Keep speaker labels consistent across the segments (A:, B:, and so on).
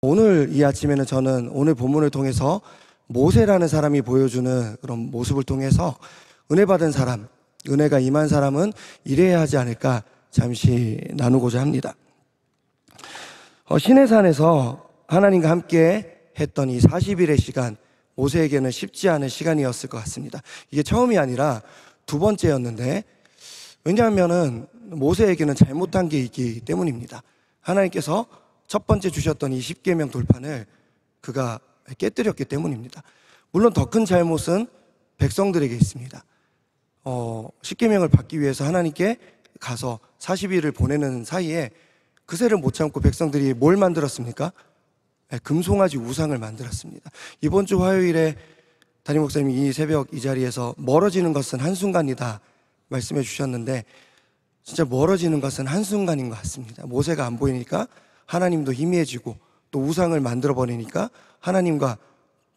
A: 오늘 이 아침에는 저는 오늘 본문을 통해서 모세라는 사람이 보여주는 그런 모습을 통해서 은혜 받은 사람, 은혜가 임한 사람은 이래야 하지 않을까 잠시 나누고자 합니다. 시내산에서 하나님과 함께 했던 이 40일의 시간, 모세에게는 쉽지 않은 시간이었을 것 같습니다. 이게 처음이 아니라 두 번째였는데, 왜냐하면은 모세에게는 잘못한 게 있기 때문입니다. 하나님께서 첫 번째 주셨던 이 십계명 돌판을 그가 깨뜨렸기 때문입니다. 물론 더 큰 잘못은 백성들에게 있습니다. 십계명을 받기 위해서 하나님께 가서 40일을 보내는 사이에 그새를 못 참고 백성들이 뭘 만들었습니까? 금송아지 우상을 만들었습니다. 이번 주 화요일에 담임 목사님이 이 새벽 이 자리에서 멀어지는 것은 한순간이다 말씀해 주셨는데, 진짜 멀어지는 것은 한순간인 것 같습니다. 모세가 안 보이니까 하나님도 희미해지고, 또 우상을 만들어 버리니까 하나님과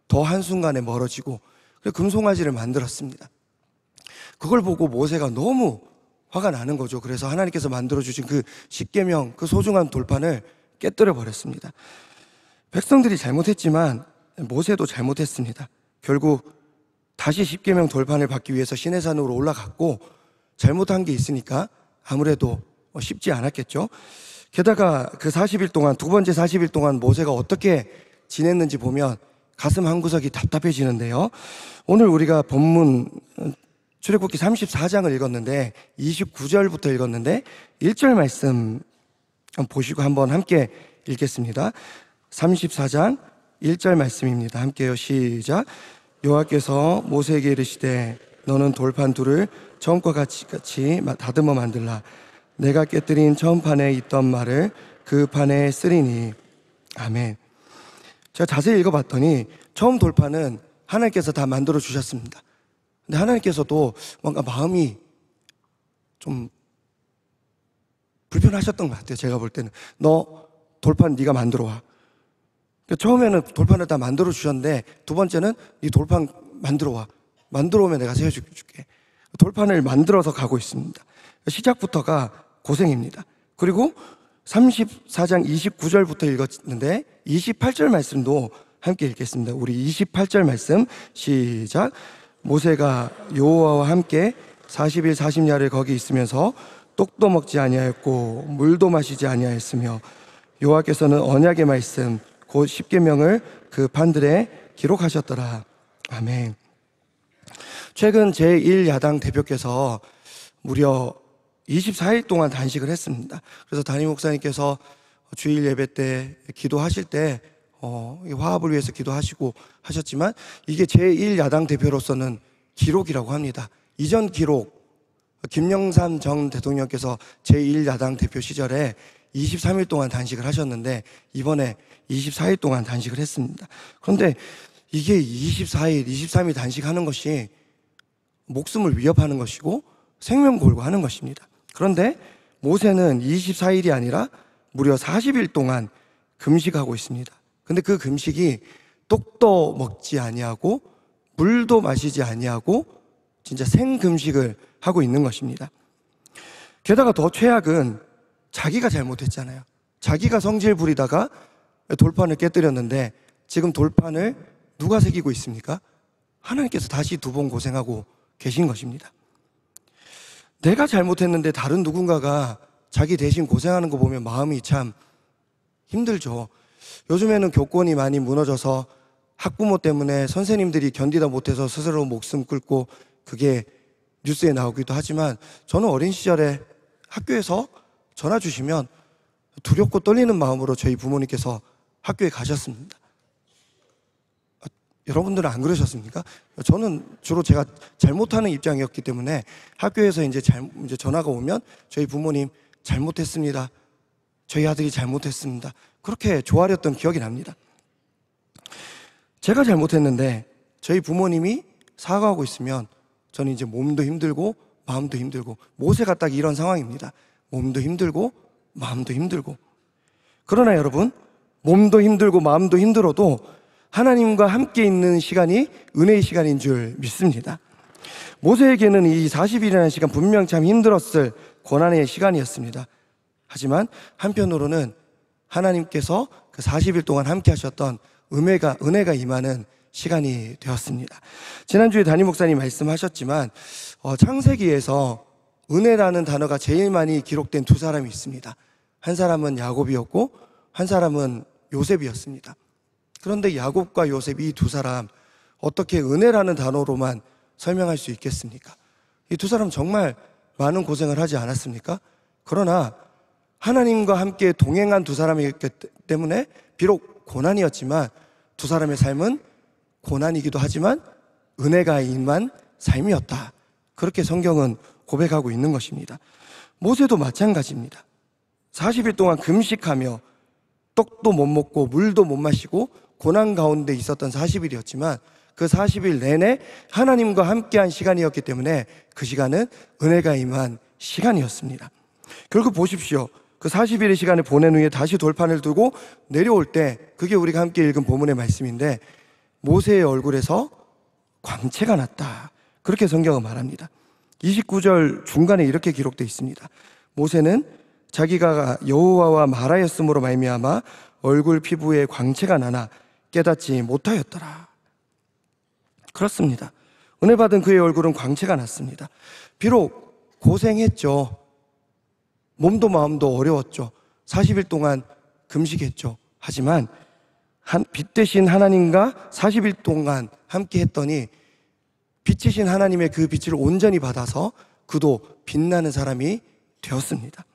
A: 더 한순간에 멀어지고, 그래서 금송아지를 만들었습니다. 그걸 보고 모세가 너무 화가 나는 거죠. 그래서 하나님께서 만들어 주신 그 십계명, 그 소중한 돌판을 깨뜨려 버렸습니다. 백성들이 잘못했지만 모세도 잘못했습니다. 결국 다시 십계명 돌판을 받기 위해서 시내산으로 올라갔고, 잘못한 게 있으니까 아무래도 쉽지 않았겠죠. 게다가 그 40일 동안, 두 번째 40일 동안 모세가 어떻게 지냈는지 보면 가슴 한구석이 답답해지는데요. 오늘 우리가 본문 출애굽기 34장을 읽었는데 29절부터 읽었는데 1절 말씀 보시고 한번 함께 읽겠습니다. 34장 1절 말씀입니다. 함께요. 시작. 여호와께서 모세에게 이르시되 너는 돌판 둘을 처음과 같이 다듬어 만들라. 내가 깨뜨린 처음 판에 있던 말을 그 판에 쓰리니. 아멘. 제가 자세히 읽어봤더니 처음 돌판은 하나님께서 다 만들어 주셨습니다. 근데 하나님께서도 뭔가 마음이 좀 불편하셨던 것 같아요. 제가 볼 때는 너 돌판 네가 만들어 와. 그러니까 처음에는 돌판을 다 만들어 주셨는데, 두 번째는 네 돌판 만들어 와. 만들어 오면 내가 세워줄게. 돌판을 만들어서 가고 있습니다. 시작부터가 고생입니다. 그리고 34장 29절부터 읽었는데 28절 말씀도 함께 읽겠습니다. 우리 28절 말씀 시작. 모세가 여호와와 함께 40일 40야를 거기 있으면서 떡도 먹지 아니하였고 물도 마시지 아니하였으며 여호와께서는 언약의 말씀 곧 십계명을 그 판들에 기록하셨더라. 아멘. 최근 제1야당 대표께서 무려 24일 동안 단식을 했습니다. 그래서 담임 목사님께서 주일 예배 때 기도하실 때 화합을 위해서 기도하시고 하셨지만, 이게 제1야당 대표로서는 기록이라고 합니다. 이전 기록, 김영삼 전 대통령께서 제1야당 대표 시절에 23일 동안 단식을 하셨는데 이번에 24일 동안 단식을 했습니다. 그런데 이게 24일, 23일 단식하는 것이 목숨을 위협하는 것이고 생명 걸고 하는 것입니다. 그런데 모세는 24일이 아니라 무려 40일 동안 금식하고 있습니다. 근데 그 금식이 떡도 먹지 아니하고 물도 마시지 아니하고 진짜 생금식을 하고 있는 것입니다. 게다가 더 최악은 자기가 잘못했잖아요. 자기가 성질 부리다가 돌판을 깨뜨렸는데 지금 돌판을 누가 새기고 있습니까? 하나님께서 다시 두 번 고생하고 계신 것입니다. 내가 잘못했는데 다른 누군가가 자기 대신 고생하는 거 보면 마음이 참 힘들죠. 요즘에는 교권이 많이 무너져서 학부모 때문에 선생님들이 견디다 못해서 스스로 목숨 끊고 그게 뉴스에 나오기도 하지만, 저는 어린 시절에 학교에서 전화 주시면 두렵고 떨리는 마음으로 저희 부모님께서 학교에 가셨습니다. 여러분들은 안 그러셨습니까? 저는 주로 제가 잘못하는 입장이었기 때문에 학교에서 이제 전화가 오면 저희 부모님 잘못했습니다. 저희 아들이 잘못했습니다. 그렇게 조아렸던 기억이 납니다. 제가 잘못했는데 저희 부모님이 사과하고 있으면 저는 이제 몸도 힘들고 마음도 힘들고, 모세가 딱 이런 상황입니다. 몸도 힘들고 마음도 힘들고. 그러나 여러분, 몸도 힘들고 마음도 힘들어도 하나님과 함께 있는 시간이 은혜의 시간인 줄 믿습니다. 모세에게는 이 40일이라는 시간 분명 참 힘들었을 고난의 시간이었습니다. 하지만 한편으로는 하나님께서 그 40일 동안 함께 하셨던 은혜가 임하는 시간이 되었습니다. 지난주에 담임 목사님 말씀하셨지만 창세기에서 은혜라는 단어가 제일 많이 기록된 두 사람이 있습니다. 한 사람은 야곱이었고 한 사람은 요셉이었습니다. 그런데 야곱과 요셉 이 두 사람 어떻게 은혜라는 단어로만 설명할 수 있겠습니까? 이 두 사람 정말 많은 고생을 하지 않았습니까? 그러나 하나님과 함께 동행한 두 사람이기 때문에 비록 고난이었지만 두 사람의 삶은 고난이기도 하지만 은혜가 임한 삶이었다. 그렇게 성경은 고백하고 있는 것입니다. 모세도 마찬가지입니다. 40일 동안 금식하며 떡도 못 먹고 물도 못 마시고 고난 가운데 있었던 40일이었지만 그 40일 내내 하나님과 함께한 시간이었기 때문에 그 시간은 은혜가 임한 시간이었습니다. 결국 보십시오. 그 40일의 시간을 보낸 후에 다시 돌판을 두고 내려올 때, 그게 우리가 함께 읽은 본문의 말씀인데 모세의 얼굴에서 광채가 났다. 그렇게 성경은 말합니다. 29절 중간에 이렇게 기록되어 있습니다. 모세는 자기가 여호와와 말하였으므로 말미암아 얼굴 피부에 광채가 나나 깨닫지 못하였더라. 그렇습니다. 은혜 받은 그의 얼굴은 광채가 났습니다. 비록 고생했죠. 몸도 마음도 어려웠죠. 40일 동안 금식했죠. 하지만 빛 대신 하나님과 40일 동안 함께 했더니 빛이신 하나님의 그 빛을 온전히 받아서 그도 빛나는 사람이 되었습니다.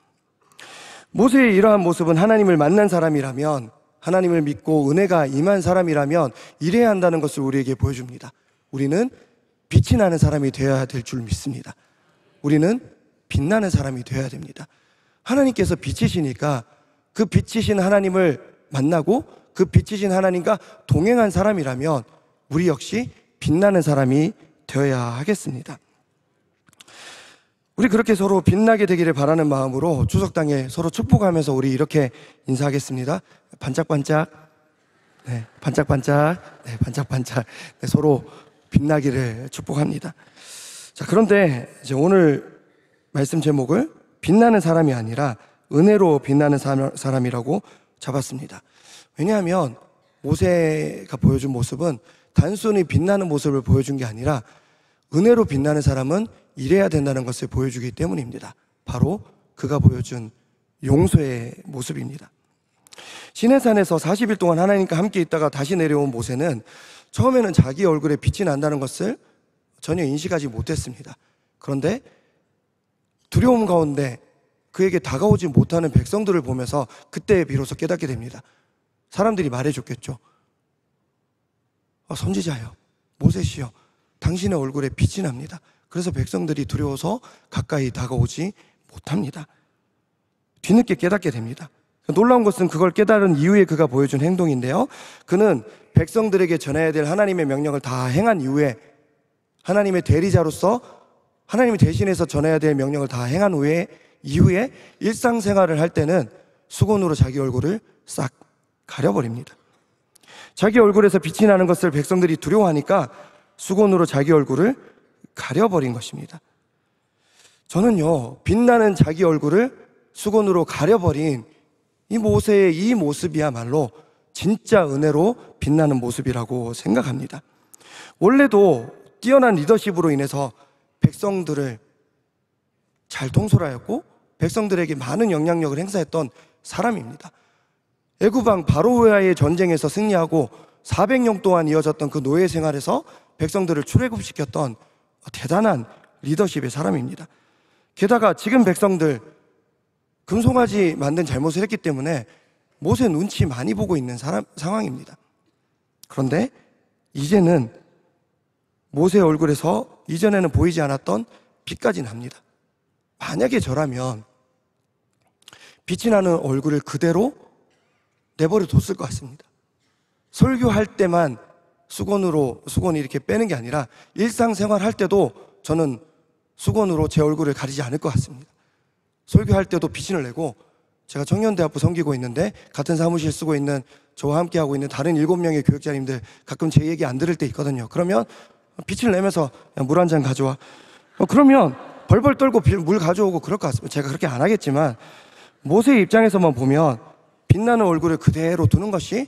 A: 모세의 이러한 모습은 하나님을 만난 사람이라면, 하나님을 믿고 은혜가 임한 사람이라면 이래야 한다는 것을 우리에게 보여줍니다. 우리는 빛이 나는 사람이 되어야 될 줄 믿습니다. 우리는 빛나는 사람이 되어야 됩니다. 하나님께서 빛이시니까 그 빛이신 하나님을 만나고 그 빛이신 하나님과 동행한 사람이라면 우리 역시 빛나는 사람이 되어야 하겠습니다. 우리 그렇게 서로 빛나게 되기를 바라는 마음으로 추석당에 서로 축복하면서 우리 이렇게 인사하겠습니다. 반짝반짝, 네, 반짝반짝, 네, 반짝반짝, 네, 서로 빛나기를 축복합니다. 자, 그런데 이제 오늘 말씀 제목을 빛나는 사람이 아니라 은혜로 빛나는 사람이라고 잡았습니다. 왜냐하면 모세가 보여준 모습은 단순히 빛나는 모습을 보여준 게 아니라 은혜로 빛나는 사람은 이래야 된다는 것을 보여주기 때문입니다. 바로 그가 보여준 용서의 모습입니다. 시내산에서 40일 동안 하나님과 함께 있다가 다시 내려온 모세는 처음에는 자기 얼굴에 빛이 난다는 것을 전혀 인식하지 못했습니다. 그런데 두려움 가운데 그에게 다가오지 못하는 백성들을 보면서 그때 비로소 깨닫게 됩니다. 사람들이 말해줬겠죠. 선지자여, 모세시여, 당신의 얼굴에 빛이 납니다. 그래서 백성들이 두려워서 가까이 다가오지 못합니다. 뒤늦게 깨닫게 됩니다. 놀라운 것은 그걸 깨달은 이후에 그가 보여준 행동인데요, 그는 백성들에게 전해야 될 하나님의 명령을 다 행한 이후에, 하나님의 대리자로서 하나님이 대신해서 전해야 될 명령을 다 행한 이후에 일상생활을 할 때는 수건으로 자기 얼굴을 싹 가려버립니다. 자기 얼굴에서 빛이 나는 것을 백성들이 두려워하니까 수건으로 자기 얼굴을 가려버린 것입니다. 저는요, 빛나는 자기 얼굴을 수건으로 가려버린 이 모세의 이 모습이야말로 진짜 은혜로 빛나는 모습이라고 생각합니다. 원래도 뛰어난 리더십으로 인해서 백성들을 잘 통솔하였고 백성들에게 많은 영향력을 행사했던 사람입니다. 애굽왕 바로와의 전쟁에서 승리하고 400년 동안 이어졌던 그 노예 생활에서 백성들을 출애굽시켰던 대단한 리더십의 사람입니다. 게다가 지금 백성들 금송아지 만든 잘못을 했기 때문에 모세 눈치 많이 보고 있는 상황입니다. 그런데 이제는 모세 얼굴에서 이전에는 보이지 않았던 빛까지 납니다. 만약에 저라면 빛이 나는 얼굴을 그대로 내버려 뒀을 것 같습니다. 설교할 때만 수건이 이렇게 빼는 게 아니라 일상생활 할 때도 저는 수건으로 제 얼굴을 가리지 않을 것 같습니다. 설교할 때도 빛을 내고, 제가 청년대학부 섬기고 있는데 같은 사무실 쓰고 있는 저와 함께하고 있는 다른 7명의 교육자님들 가끔 제 얘기 안 들을 때 있거든요. 그러면 빛을 내면서 물 한 잔 가져와. 그러면 벌벌 떨고 물 가져오고 그럴 것 같습니다. 제가 그렇게 안 하겠지만 모세의 입장에서만 보면 빛나는 얼굴을 그대로 두는 것이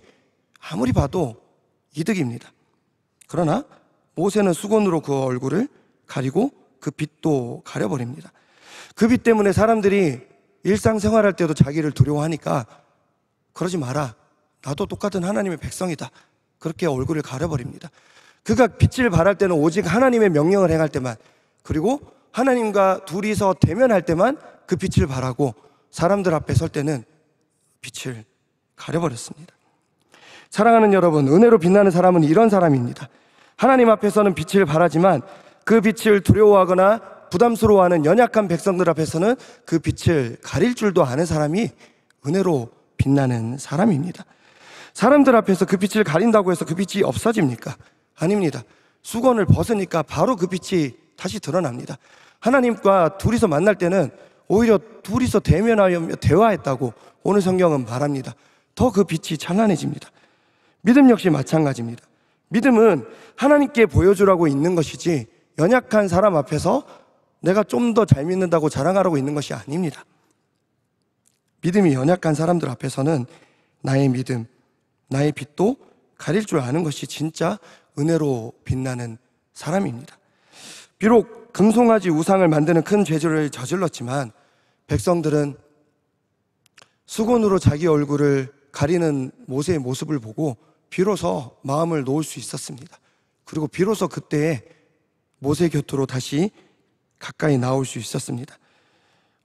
A: 아무리 봐도 이득입니다. 그러나 모세는 수건으로 그 얼굴을 가리고 그 빛도 가려버립니다. 그 빛 때문에 사람들이 일상생활할 때도 자기를 두려워하니까 그러지 마라, 나도 똑같은 하나님의 백성이다, 그렇게 얼굴을 가려버립니다. 그가 빛을 발할 때는 오직 하나님의 명령을 행할 때만, 그리고 하나님과 둘이서 대면할 때만 그 빛을 발하고 사람들 앞에 설 때는 빛을 가려버렸습니다. 사랑하는 여러분, 은혜로 빛나는 사람은 이런 사람입니다. 하나님 앞에서는 빛을 발하지만 그 빛을 두려워하거나 부담스러워하는 연약한 백성들 앞에서는 그 빛을 가릴 줄도 아는 사람이 은혜로 빛나는 사람입니다. 사람들 앞에서 그 빛을 가린다고 해서 그 빛이 없어집니까? 아닙니다. 수건을 벗으니까 바로 그 빛이 다시 드러납니다. 하나님과 둘이서 만날 때는 오히려 둘이서 대면하여 대화했다고 오늘 성경은 말합니다. 더 그 빛이 찬란해집니다. 믿음 역시 마찬가지입니다. 믿음은 하나님께 보여주라고 있는 것이지 연약한 사람 앞에서 내가 좀 더 잘 믿는다고 자랑하라고 있는 것이 아닙니다. 믿음이 연약한 사람들 앞에서는 나의 믿음, 나의 빛도 가릴 줄 아는 것이 진짜 은혜로 빛나는 사람입니다. 비록 금송아지 우상을 만드는 큰 죄를 저질렀지만 백성들은 수건으로 자기 얼굴을 가리는 모세의 모습을 보고 비로소 마음을 놓을 수 있었습니다. 그리고 비로소 그때에 모세 곁으로 다시 가까이 나올 수 있었습니다.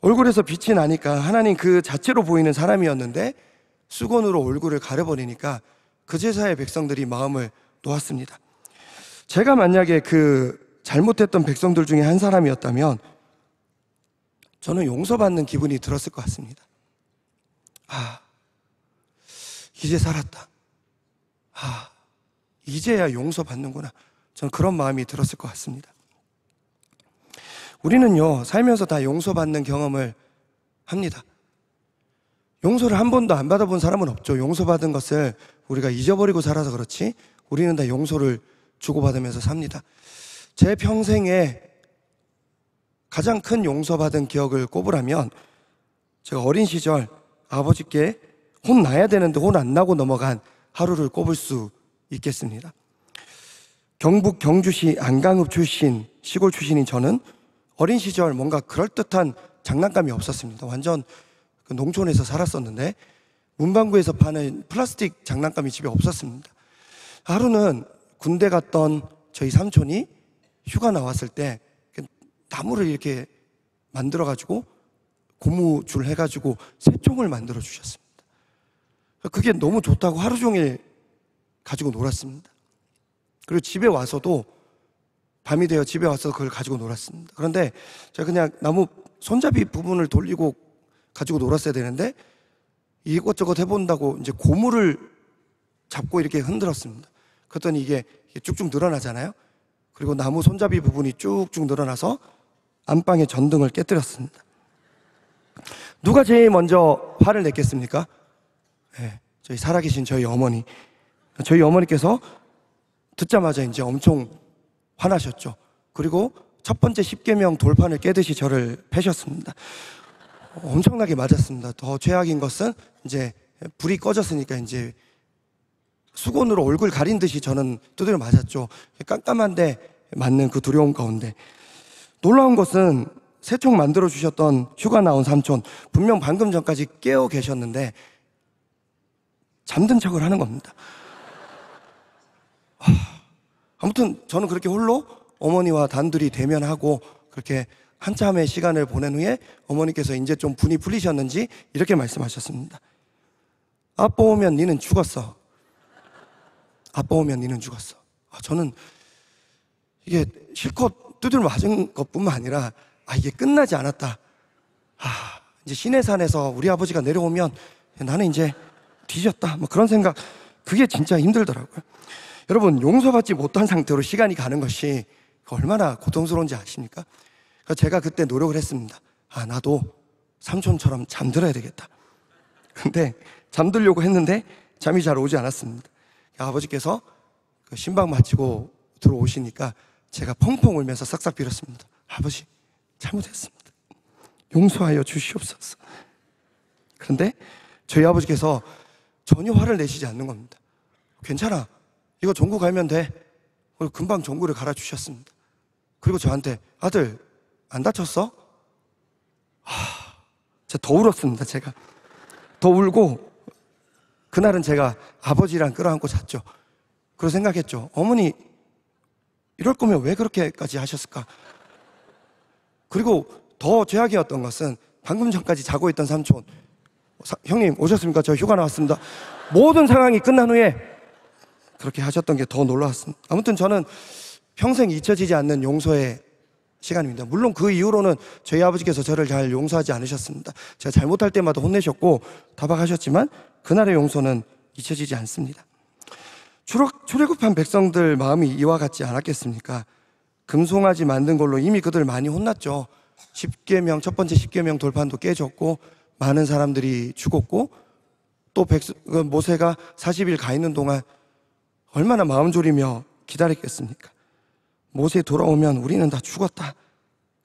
A: 얼굴에서 빛이 나니까 하나님 그 자체로 보이는 사람이었는데 수건으로 얼굴을 가려버리니까 그제서야 백성들이 마음을 놓았습니다. 제가 만약에 그 잘못했던 백성들 중에 한 사람이었다면 저는 용서받는 기분이 들었을 것 같습니다. 아, 이제 살았다. 아, 이제야 용서받는구나. 저는 그런 마음이 들었을 것 같습니다. 우리는요, 살면서 다 용서받는 경험을 합니다. 용서를 한 번도 안 받아본 사람은 없죠. 용서받은 것을 우리가 잊어버리고 살아서 그렇지 우리는 다 용서를 주고받으면서 삽니다. 제 평생에 가장 큰 용서받은 기억을 꼽으라면 제가 어린 시절 아버지께 혼나야 되는데 혼 안 나고 넘어간 하루를 꼽을 수 있겠습니다. 경북 경주시 안강읍 출신, 시골 출신인 저는 어린 시절 뭔가 그럴듯한 장난감이 없었습니다. 완전 농촌에서 살았었는데 문방구에서 파는 플라스틱 장난감이 집에 없었습니다. 하루는 군대 갔던 저희 삼촌이 휴가 나왔을 때 나무를 이렇게 만들어가지고 고무줄 해가지고 새총을 만들어 주셨습니다. 그게 너무 좋다고 하루 종일 가지고 놀았습니다. 그리고 집에 와서도 밤이 되어 집에 와서 그걸 가지고 놀았습니다. 그런데 제가 그냥 나무 손잡이 부분을 돌리고 가지고 놀았어야 되는데 이것저것 해본다고 이제 고무를 잡고 이렇게 흔들었습니다. 그랬더니 이게 쭉쭉 늘어나잖아요. 그리고 나무 손잡이 부분이 쭉쭉 늘어나서 안방의 전등을 깨뜨렸습니다. 누가 제일 먼저 화를 냈겠습니까? 네, 저희 살아계신 저희 어머니. 저희 어머니께서 듣자마자 이제 엄청 화나셨죠. 그리고 첫 번째 십계명 돌판을 깨듯이 저를 패셨습니다. 엄청나게 맞았습니다. 더 최악인 것은 이제 불이 꺼졌으니까 이제 수건으로 얼굴 가린 듯이 저는 두드려 맞았죠. 깜깜한데 맞는 그 두려움 가운데. 놀라운 것은 새총 만들어 주셨던 휴가 나온 삼촌, 분명 방금 전까지 깨어 계셨는데 잠든 척을 하는 겁니다. 아무튼 저는 그렇게 홀로 어머니와 단둘이 대면하고 그렇게 한참의 시간을 보낸 후에 어머니께서 이제 좀 분이 풀리셨는지 이렇게 말씀하셨습니다. 아빠 오면 니는 죽었어. 아빠 오면 니는 죽었어. 저는 이게 실컷 두드려 맞은 것뿐만 아니라 이게 끝나지 않았다. 이제 시내산에서 우리 아버지가 내려오면 나는 이제 뒤졌다. 뭐 그런 생각. 그게 진짜 힘들더라고요. 여러분, 용서받지 못한 상태로 시간이 가는 것이 얼마나 고통스러운지 아십니까? 그래서 제가 그때 노력을 했습니다. 나도 삼촌처럼 잠들어야 되겠다. 근데 잠들려고 했는데 잠이 잘 오지 않았습니다. 아버지께서 그 신방 마치고 들어오시니까 제가 펑펑 울면서 싹싹 빌었습니다. 아버지, 잘못했습니다. 용서하여 주시옵소서. 그런데 저희 아버지께서 전혀 화를 내시지 않는 겁니다. 괜찮아, 이거 종구 갈면 돼. 그리고 금방 종구를 갈아주셨습니다. 그리고 저한테 아들 안 다쳤어? 제가 더 울었습니다. 제가 더 울고 그날은 제가 아버지랑 끌어안고 잤죠. 그리고 생각했죠. 어머니 이럴 거면 왜 그렇게까지 하셨을까? 그리고 더 죄악이었던 것은 방금 전까지 자고 있던 삼촌, 형님 오셨습니까? 저 휴가 나왔습니다. 모든 상황이 끝난 후에 그렇게 하셨던 게 더 놀라웠습니다. 아무튼 저는 평생 잊혀지지 않는 용서의 시간입니다. 물론 그 이후로는 저희 아버지께서 저를 잘 용서하지 않으셨습니다. 제가 잘못할 때마다 혼내셨고 타박하셨지만 그날의 용서는 잊혀지지 않습니다. 출애굽한 백성들 마음이 이와 같지 않았겠습니까? 금송아지 만든 걸로 이미 그들 많이 혼났죠. 첫 번째 10계명 돌판도 깨졌고 많은 사람들이 죽었고 또 모세가 40일 가 있는 동안 얼마나 마음 졸이며 기다렸겠습니까? 모세 돌아오면 우리는 다 죽었다.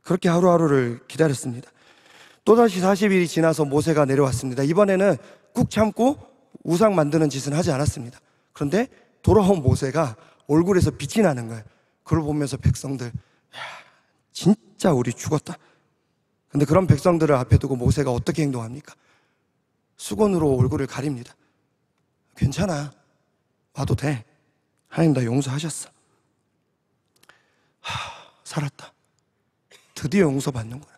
A: 그렇게 하루하루를 기다렸습니다. 또다시 40일이 지나서 모세가 내려왔습니다. 이번에는 꾹 참고 우상 만드는 짓은 하지 않았습니다. 그런데 돌아온 모세가 얼굴에서 빛이 나는 거예요. 그걸 보면서 백성들, 진짜 우리 죽었다. 근데 그런 백성들을 앞에 두고 모세가 어떻게 행동합니까? 수건으로 얼굴을 가립니다. 괜찮아, 와도 돼. 하나님 나 용서하셨어. 살았다. 드디어 용서받는구나.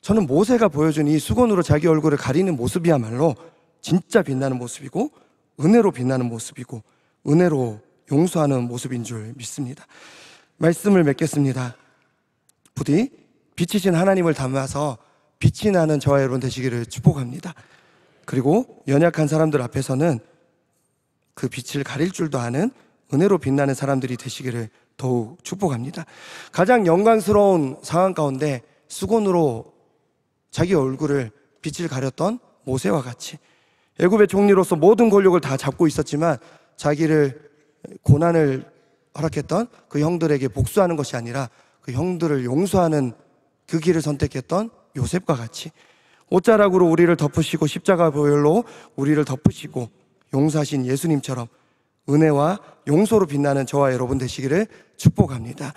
A: 저는 모세가 보여준 이 수건으로 자기 얼굴을 가리는 모습이야말로 진짜 빛나는 모습이고 은혜로 빛나는 모습이고 은혜로 용서하는 모습인 줄 믿습니다. 말씀을 맺겠습니다. 부디 빛이신 하나님을 담아서 빛이 나는 저와 여러분 되시기를 축복합니다. 그리고 연약한 사람들 앞에서는 그 빛을 가릴 줄도 아는 은혜로 빛나는 사람들이 되시기를 더욱 축복합니다. 가장 영광스러운 상황 가운데 수건으로 자기 얼굴을 빛을 가렸던 모세와 같이 애굽의 총리로서 모든 권력을 다 잡고 있었지만 자기를 고난을 허락했던 그 형들에게 복수하는 것이 아니라 그 형들을 용서하는 그 길을 선택했던 요셉과 같이 옷자락으로 우리를 덮으시고 십자가 보혈로 우리를 덮으시고 용서하신 예수님처럼 은혜와 용서로 빛나는 저와 여러분 되시기를 축복합니다.